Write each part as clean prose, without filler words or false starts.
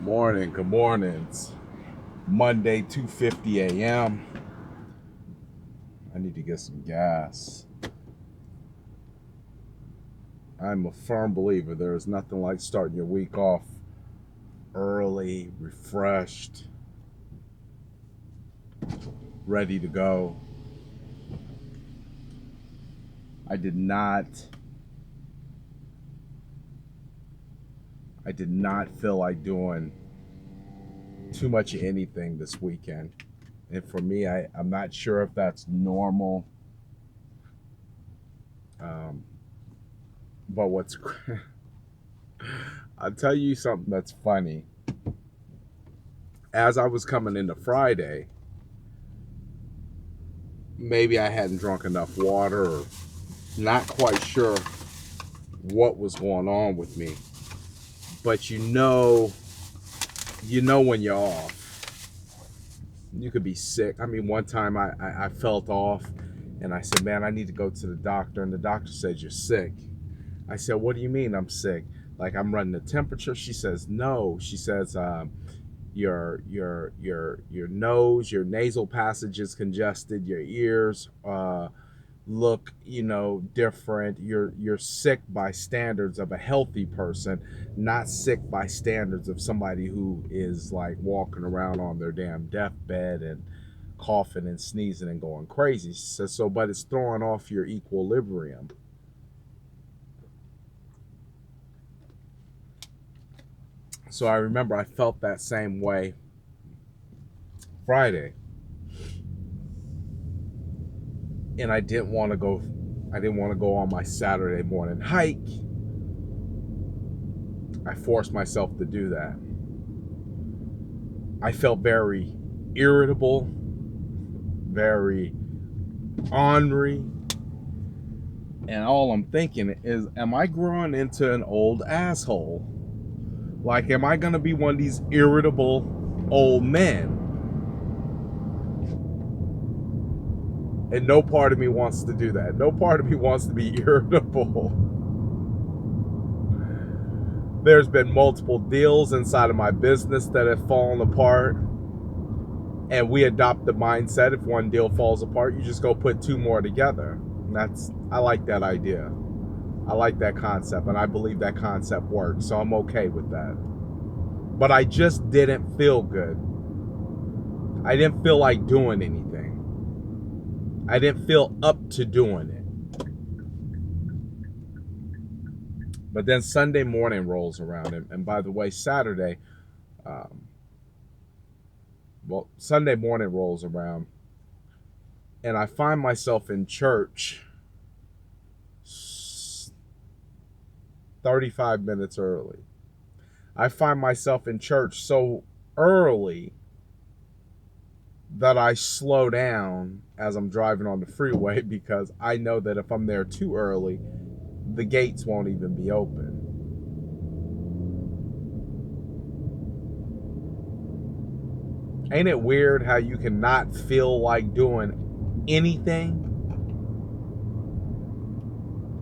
Morning, good morning. It's Monday, 2:50 a.m. I need to get some gas. I'm a firm believer there is nothing like starting your week off early, refreshed, ready to go. I did not I did not feel like doing too much of anything this weekend. And for me, I'm not sure if that's normal. Um, but what's I'll tell you something that's funny. As I was coming into Friday, maybe I hadn't drunk enough water or not quite sure what was going on with me. But you know when you're off. You could be sick. I mean, one time I felt off and I said, man, I need to go to the doctor. And the doctor said, you're sick. I said, what do you mean I'm sick? Like I'm running the temperature? She says, no. She says, your nose, your nasal passage is congested, your ears look, different. You're sick by standards of a healthy person, not sick by standards of somebody who is like walking around on their damn deathbed and coughing and sneezing and going crazy. She says, so, but it's throwing off your equilibrium. So I remember I felt that same way Friday. And I didn't want to go on my Saturday morning hike. I forced myself to do that. I felt very irritable, very ornery. And all I'm thinking is, am I growing into an old asshole? Like, am I going to be one of these irritable old men? And no part of me wants to do that. No part of me wants to be irritable. There's been multiple deals inside of my business that have fallen apart. And we adopt the mindset, if one deal falls apart, you just go put two more together. And I like that idea. I like that concept, and I believe that concept works, so I'm okay with that. But I just didn't feel good. I didn't feel like doing anything. I didn't feel up to doing it. But then Sunday morning rolls around, and by the way, Sunday morning rolls around, and I find myself in church 35 minutes early. I find myself in church so early that I slow down as I'm driving on the freeway because I know that if I'm there too early, the gates won't even be open. Ain't it weird how you cannot feel like doing anything?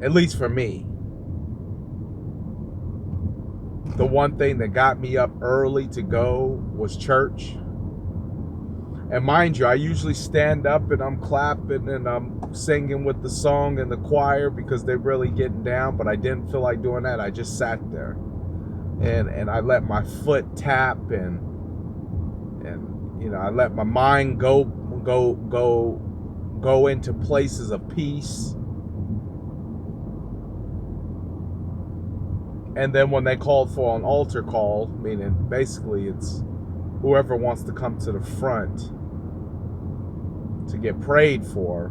At least for me. The one thing that got me up early to go was church. And mind you, I usually stand up and I'm clapping and I'm singing with the song and the choir because they're really getting down, but I didn't feel like doing that. I just sat there. And I let my foot tap and I let my mind go into places of peace. And then when they called for an altar call, meaning basically it's whoever wants to come to the front to get prayed for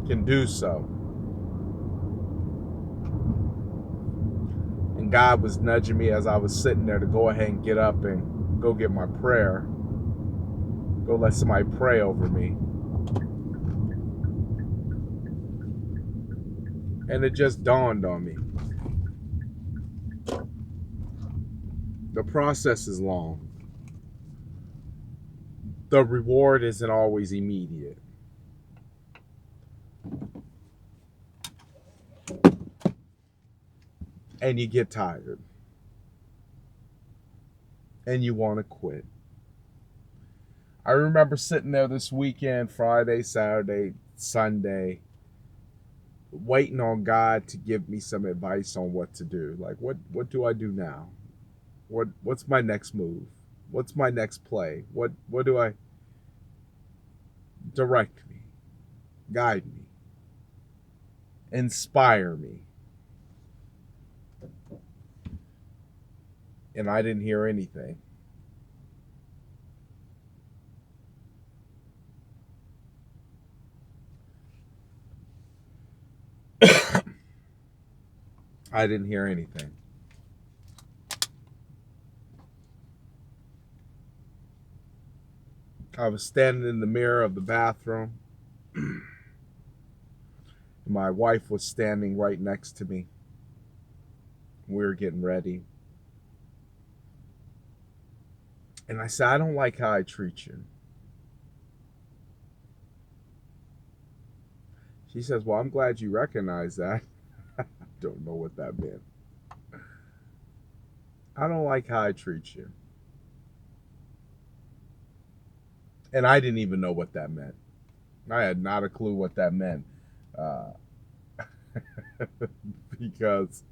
can do so. And God was nudging me as I was sitting there to go ahead and get up and go get my prayer. Go let somebody pray over me. And it just dawned on me. The process is long. The reward isn't always immediate. And you get tired. and you want to quit. I remember sitting there this weekend, Friday, Saturday, Sunday, waiting on God to give me some advice on what to do. Like, what do I do now? What's my next move? What's my next play? What do I direct me, guide me, inspire me? And I didn't hear anything. I didn't hear anything. I was standing in the mirror of the bathroom. My wife was standing right next to me. We were getting ready. And I said, I don't like how I treat you. She says, well, I'm glad you recognize that. I don't know what that meant. I don't like how I treat you. And I didn't even know what that meant. I had not a clue what that meant. Uh, because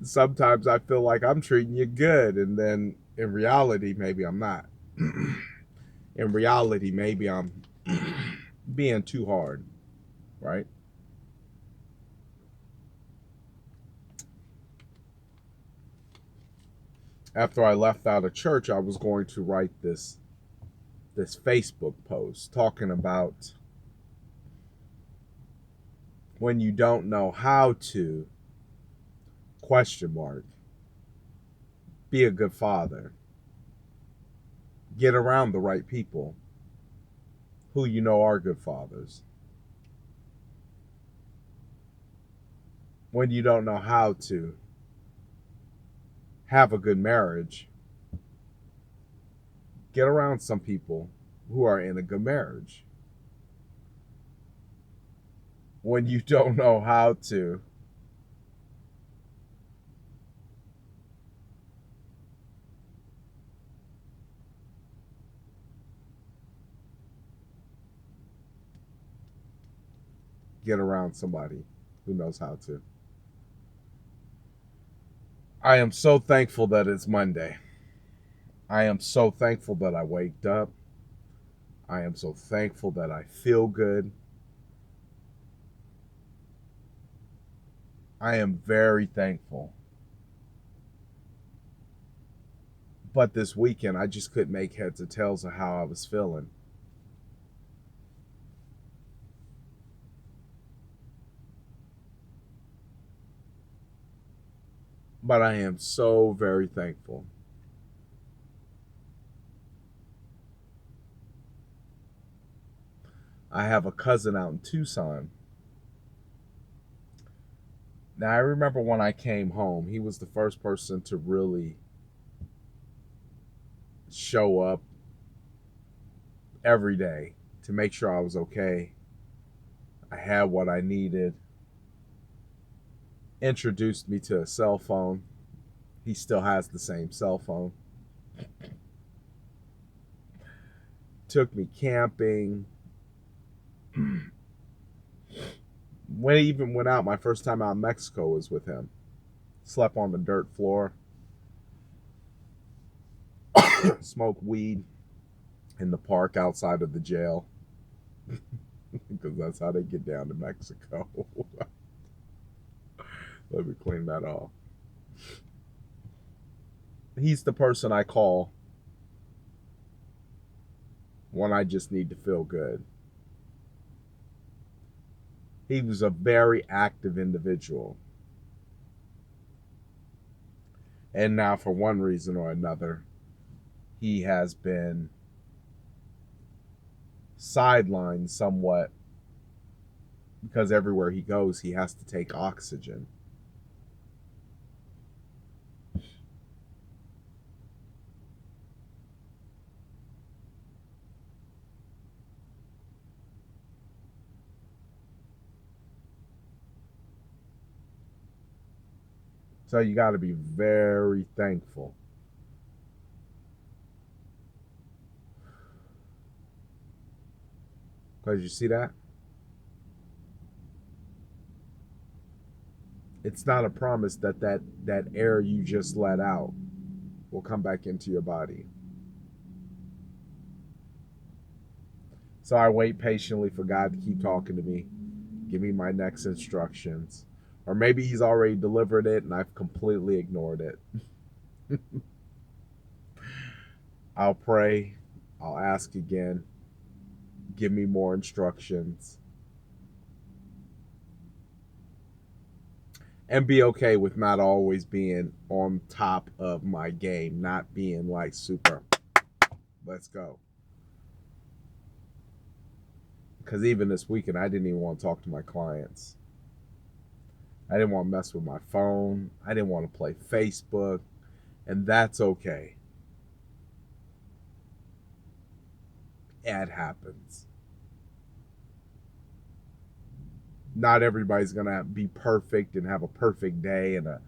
sometimes I feel like I'm treating you good, and then in reality, maybe I'm not. In reality, maybe I'm being too hard, right? After I left out of church, I was going to write this Facebook post talking about when you don't know how to question mark be a good father, get around the right people who you know are good fathers. When you don't know how to have a good marriage, get around some people who are in a good marriage. When you don't know how to get around somebody who knows how to. I am so thankful that it's Monday. I am so thankful that I waked up. I am so thankful that I feel good. I am very thankful. But this weekend, I just couldn't make heads or tails of how I was feeling. But I am so very thankful. I have a cousin out in Tucson. Now, I remember when I came home, he was the first person to really show up every day to make sure I was okay. I had what I needed. Introduced me to a cell phone. He still has the same cell phone. Took me camping. When I even went out, my first time out in Mexico was with him. Slept on the dirt floor. Smoked weed in the park outside of the jail. Because that's how they get down to Mexico. Let me clean that off. He's the person I call when I just need to feel good. He was a very active individual. And now, for one reason or another, he has been sidelined somewhat because everywhere he goes, he has to take oxygen. So you got to be very thankful Because you see that? It's not a promise that air you just let out will come back into your body. So I wait patiently for God to keep talking to me, give me my next instructions. Or maybe He's already delivered it and I've completely ignored it. I'll pray, I'll ask again, give me more instructions, and be okay with not always being on top of my game, not being like super, let's go. Because even this weekend, I didn't even want to talk to my clients. I didn't want to mess with my phone. I didn't want to play Facebook. And that's okay. It happens. Not everybody's going to be perfect and have a perfect day and a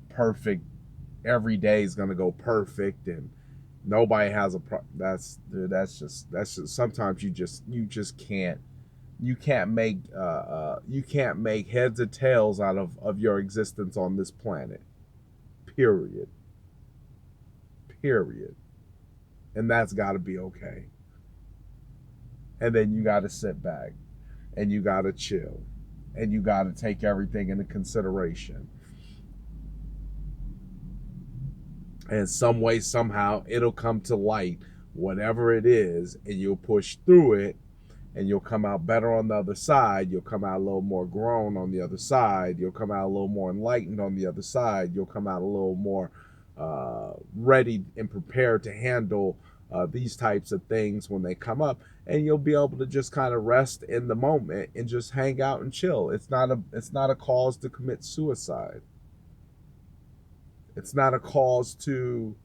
perfect, every day is going to go perfect and nobody has that's just sometimes you just can't you can't make heads or tails out of your existence on this planet, period. Period. And that's got to be okay. And then you got to sit back and you got to chill and you got to take everything into consideration. And some way, somehow, it'll come to light, whatever it is, and you'll push through it and you'll come out better on the other side. You'll come out a little more grown on the other side. You'll come out a little more enlightened on the other side. You'll come out a little more ready and prepared to handle these types of things when they come up. And you'll be able to just kind of rest in the moment and just hang out and chill. It's not a cause to commit suicide. It's not a cause to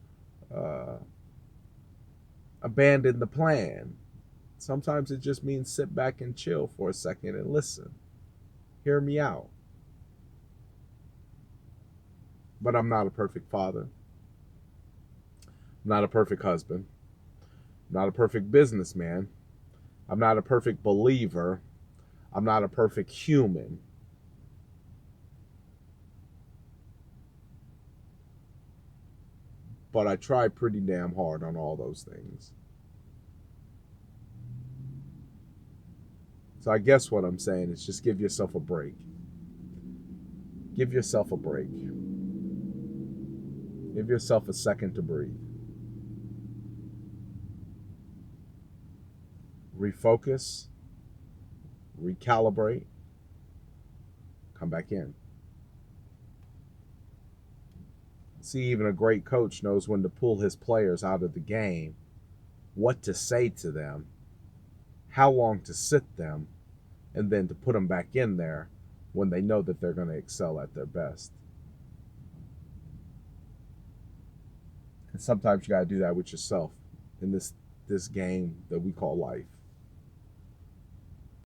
uh, abandon the plan. Sometimes it just means sit back and chill for a second and listen. Hear me out. But I'm not a perfect father. I'm not a perfect husband. I'm not a perfect businessman. I'm not a perfect believer. I'm not a perfect human. But I try pretty damn hard on all those things. So I guess what I'm saying is just give yourself a break. Give yourself a break. Give yourself a second to breathe. Refocus, recalibrate, come back in. See, even a great coach knows when to pull his players out of the game, what to say to them, how long to sit them, and then to put them back in there when they know that they're going to excel at their best. And sometimes you got to do that with yourself in this game that we call life.